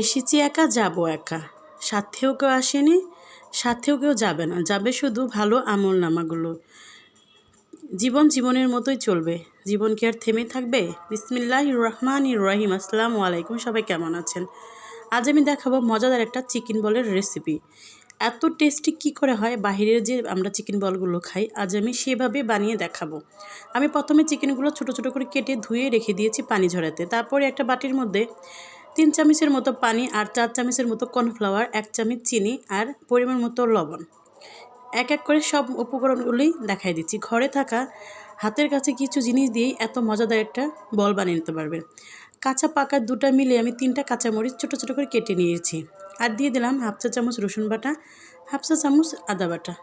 এসেছি একা যাব একা, সাথেও কেউ আসেনি, সাথেও কেউ যাবে না, যাবে শুধু ভালো আমল নামাগুলো। জীবন জীবনের মতোই চলবে, জীবন কি আর থেমে থাকবে? বিসমিল্লাহির রহমানির রহিম। আসসালামু আলাইকুম, সবাই কেমন আছেন? আজ আমি দেখাবো মজাদার একটা চিকেন বলের রেসিপি। এত টেস্টি কি করে হয় বাহিরের যে আমরা চিকেন বলগুলো খাই, আজ আমি সেভাবে বানিয়ে দেখাবো। আমি প্রথমে চিকেনগুলো ছোট ছোট করে কেটে ধুয়ে রেখে দিয়েছি পানি ঝরাতে। তারপরে একটা বাটির মধ্যে 3 চামচের মতো পানি আর 4 চামচের মতো কর্নফ্লাওয়ার, 1 চামচ চিনি আর পরিমাণ মতো লবণ, এক এক করে সব উপকরণগুলোই দেখাই দিচ্ছি। ঘরে থাকা হাতের কাছে কিছু জিনিস দিয়েই এত মজাদার একটা বল বানিয়ে নিতে পারবে। কাঁচা পাকা দুটা মিলে আমি 3টা কাঁচামরিচ ছোটো ছোটো করে কেটে নিয়েছি। আর দিয়ে দিলাম 1/2 চা চামচ রসুন বাটা, 1/2 চা চামচ আদা বাটা,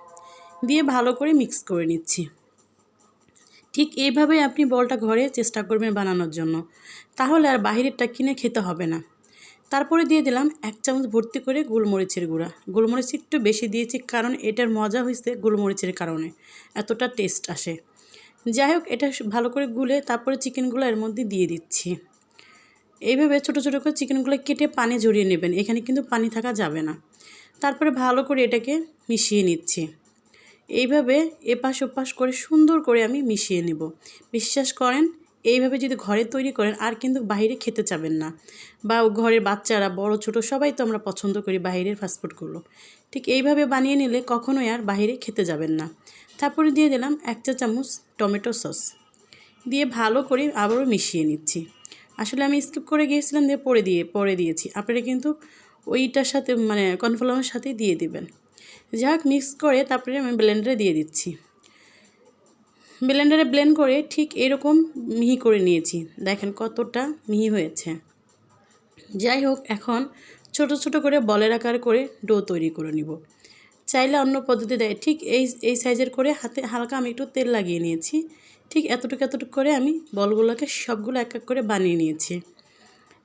দিয়ে ভালো করে মিক্স করে নিচ্ছি। ঠিক এইভাবেই আপনি বলটা ঘরে চেষ্টা করবেন বানানোর জন্য, তাহলে আর বাহিরেরটা কিনে খেতে হবে না। তারপরে দিয়ে দিলাম 1 চামচ ভর্তি করে গোলমরিচের গুঁড়া। গোলমরিচ একটু বেশি দিয়েছি, কারণ এটার মজা হয়েছে গোলমরিচের কারণে, এতটা টেস্ট আসে। যাই হোক, এটা ভালো করে গুলে তারপরে চিকেনগুলো এর মধ্যে দিয়ে দিচ্ছি। এইভাবে ছোটো ছোটো করে চিকেনগুলো কেটে পানি ঝরিয়ে নেবেন, এখানে কিন্তু পানি থাকা যাবে না। তারপরে ভালো করে এটাকে মিশিয়ে নিচ্ছি। এইভাবে এপাশ ওপাশ করে সুন্দর করে আমি মিশিয়ে নেব। বিশ্বাস করেন, এইভাবে যদি ঘরে তৈরি করেন আর কিন্তু বাইরে খেতে চাবেন না। বা ঘরের বাচ্চারা বড় ছোট সবাই তো আমরা পছন্দ করি বাইরের ফাস্টফুডগুলো। ঠিক এইভাবে বানিয়ে নিলে কখনোই আর বাইরে খেতে যাবেন না। তারপরে দিয়ে দিলাম 1 চা চামচ টমেটো সস, দিয়ে ভালো করে আবারও মিশিয়ে নিচ্ছি। আসলে আমি স্কিপ করে গিয়েছিলাম, দিয়ে পরে দিয়েছি। আপনারা কিন্তু ওইটার সাথে মানে কর্নফ্লাওয়ারের সাথে দিয়ে দিবেন। যাই হোক, মিক্স করে তারপরে আমি ব্লেন্ডারে দিয়ে দিচ্ছি। ব্লেন্ডারে ব্লেন্ড করে ঠিক এরকম মিহি করে নিয়েছি, দেখেন কতটা মিহি হয়েছে। যাই হোক, এখন ছোট ছোট করে বলের আকার করে ডো তৈরি করে নিব। চাইলে অন্য পদ্ধতি দেয়, ঠিক এই সাইজের করে হাতে হালকা আমি একটু তেল লাগিয়ে নিয়েছি। ঠিক এতটুকু করে আমি বলগুলোকে সবগুলো এক এক করে বানিয়ে নিয়েছি।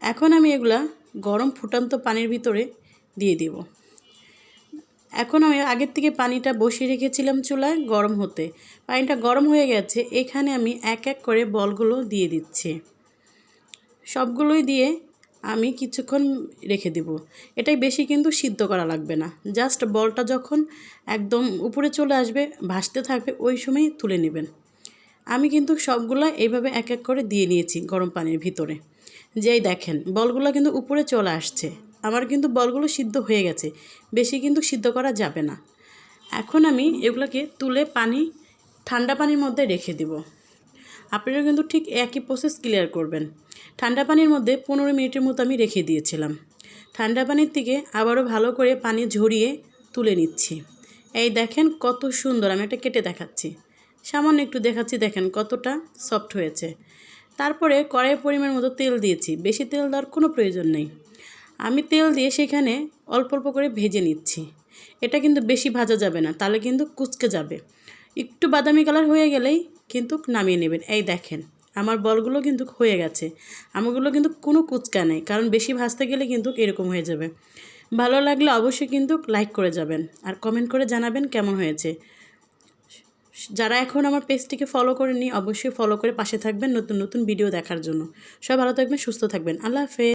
এখন আমি এগুলা গরম ফুটন্ত পানির ভিতরে দিয়ে দিব। এখন আমি আগের থেকে পানিটা বসিয়ে রেখেছিলাম চুলায় গরম হতে। পানিটা গরম হয়ে গেছে, এখানে আমি এক এক করে বলগুলো দিয়ে দিচ্ছি। সবগুলোই দিয়ে আমি কিছুক্ষণ রেখে দেব। এটাই বেশি কিন্তু সিদ্ধ করা লাগবে না, জাস্ট বলটা যখন একদম উপরে চলে আসবে, ভাসতে থাকবে, ওই সময় তুলে নেবেন। আমি কিন্তু সবগুলো এইভাবে এক এক করে দিয়ে নিয়েছি গরম পানির ভিতরে। যেই দেখেন বলগুলো কিন্তু উপরে চলে আসছে, আমার কিন্তু বলগুলো সিদ্ধ হয়ে গেছে, বেশি কিন্তু সিদ্ধ করা যাবে না। এখন আমি এগুলোকে তুলে ঠান্ডা পানির মধ্যে রেখে দেব। আপনারা কিন্তু ঠিক একই প্রসেস ক্লিয়ার করবেন। ঠান্ডা পানির মধ্যে 15 মিনিটের মতো আমি রেখে দিয়েছিলাম। ঠান্ডা পানির থেকে আবারও ভালো করে পানি ঝরিয়ে তুলে নিচ্ছি। এই দেখেন কত সুন্দর, আমি এটা কেটে দেখাচ্ছি, সামান্য একটু দেখাচ্ছি, দেখেন কতটা সফট হয়েছে। তারপরে কড়াইয়ের পরিমাণ মতো তেল দিয়েছি, বেশি তেল দেওয়ার কোনো প্রয়োজন নেই। আমি তেল দিয়ে সেখানে অল্প অল্প করে ভেজে নিচ্ছি। এটা কিন্তু বেশি ভাজা যাবে না, তাহলে কিন্তু কুঁচকে যাবে। একটু বাদামি কালার হয়ে গেলেই কিন্তু নামিয়ে নেবেন। এই দেখেন আমার বলগুলো কিন্তু হয়ে গেছে, আমারগুলো কিন্তু কোনো কুঁচকা নেই, কারণ বেশি ভাজতে গেলে কিন্তু এরকম হয়ে যাবে। ভালো লাগলে অবশ্যই কিন্তু লাইক করে যাবেন আর কমেন্ট করে জানাবেন কেমন হয়েছে। যারা এখন আমার পেজটিকে ফলো করেননি, অবশ্যই ফলো করে পাশে থাকবেন নতুন নতুন ভিডিও দেখার জন্য। সবাই ভালো থাকবেন, সুস্থ থাকবেন। আল্লাহ হাফেজ।